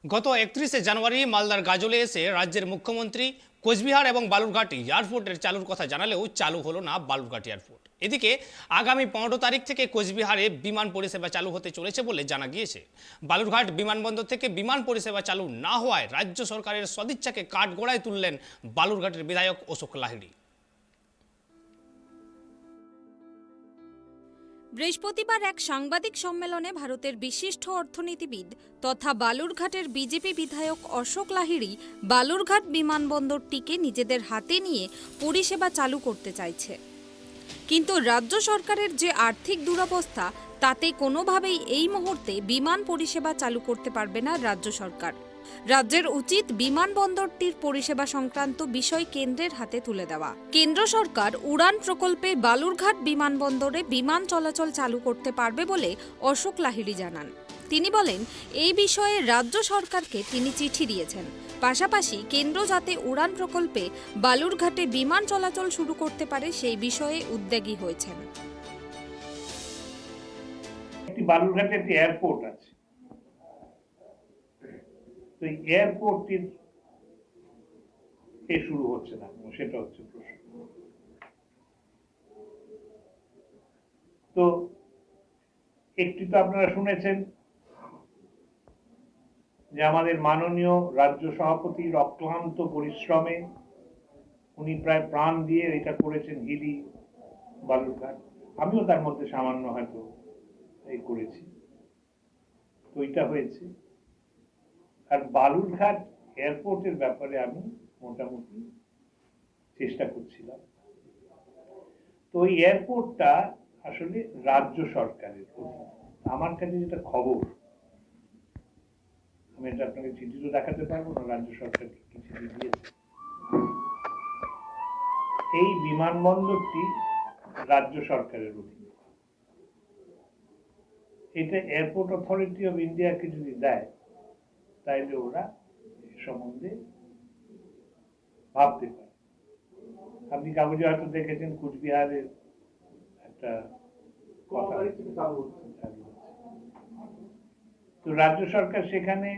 গত 31শে জানুয়ারি মালদার গাজলে এসে রাজ্যের মুখ্যমন্ত্রী কোচবিহার এবং বালুরঘাট এয়ারপোর্টের চালুর কথা জানালেও চালু হলো না বালুরঘাট এয়ারপোর্ট। এদিকে আগামী 15 তারিখ থেকে কোচবিহারে বিমান পরিষেবা চালু হতে চলেছে বলে জানা গিয়েছে। বালুরঘাট বিমানবন্দর থেকে বিমান পরিষেবা চালু না হওয়ায় রাজ্য সরকারের সদিচ্ছাকে কাঠগড়ায় তুললেন বালুরঘাটের বিধায়ক অশোক লাহিড়ী। বৃহস্পতিবার এক সাংবাদিক সম্মেলনে ভারতের বিশিষ্ট অর্থনীতিবিদ তথা বালুরঘাটের বিজেপি বিধায়ক অশোক লাহিড়ী বালুরঘাট বিমানবন্দরটিকে নিজেদের হাতে নিয়ে পরিষেবা চালু করতে চাইছে, কিন্তু রাজ্য সরকারের যে আর্থিক দুরবস্থা তাতে কোনোভাবেই এই মুহূর্তে বিমান পরিষেবা চালু করতে পারবে না রাজ্য সরকার। রাজ্যের উচিত বিমানবন্দরটির পরিষেবা সংক্রান্ত বিষয় কেন্দ্রের হাতে তুলে দেওয়া। কেন্দ্র সরকার উড়ান প্রকল্পে বালুরঘাট বিমানবন্দরে বিমান চলাচল চালু করতে পারবে বলে অশোক লাহিড়ী জানান। তিনি বলেন, এই বিষয়ে রাজ্য সরকারকে তিনি চিঠি দিয়েছেন, পাশাপাশি কেন্দ্র যাতে উড়ান প্রকল্পে বালুরঘাটে বিমান চলাচল শুরু করতে পারে সেই বিষয়ে উদ্যোগী হয়েছেন। একটি বালুরঘাটে একটি এয়ারপোর্ট আছে, তো এই এয়ারপোর্টটির শুরু হচ্ছে না, সেটা হচ্ছে প্রশ্ন। তো একটি তো আপনারা শুনেছেন যে আমাদের মাননীয় রাজ্য সভাপতির অক্লান্ত পরিশ্রমে উনি প্রায় প্রাণ দিয়ে এটা করেছেন হিলি বালুরঘাট। আমিও তার মধ্যে সামান্য হয়তো এই করেছি, তো এটা হয়েছে। আর বালুরঘাট এয়ারপোর্টের ব্যাপারে আমি মোটামুটি চেষ্টা করছিলাম। তো ওই এয়ারপোর্টটা আসলে রাজ্য সরকারের। আমার কাছে যেটা খবর, আমি এটা আপনাকে চিঠিও দেখাতে পারবো না, রাজ্য সরকারকে কি চিঠি দিয়েছে। এই বিমানবন্দরটি রাজ্য সরকারের অধীনে। এটা এয়ারপোর্ট অথরিটি অফ ইন্ডিয়াকে যদি দেয় তাইলে ওরা এ সম্বন্ধে ভাবতে পারে। আপনি কাগজে হয়তো দেখেছেন কুচবিহারের একটা কথা, তো রাজ্য সরকার সেখানে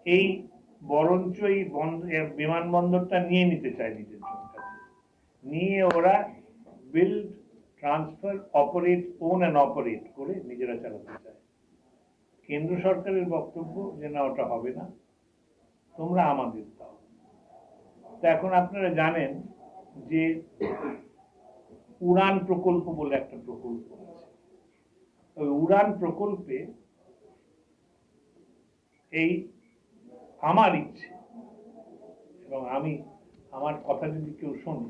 এই বরঞ্চ এই বিমানবন্দরটা নিয়ে নিতে চায় নিজের জন্য, নিয়ে ওরা build, transfer, operate, own and operate করে নিজেরা চালাতে চায়। কেন্দ্র সরকারের বক্তব্য যে না, ওটা হবে না, তোমরা আমাদের দাও। তো এখন আপনারা জানেন যে উড়ান প্রকল্প বলে একটা প্রকল্প আছে। ওই উড়ান প্রকল্পে এই আমার ইচ্ছে, এবং আমি আমার কথা যদি কেউ শোনে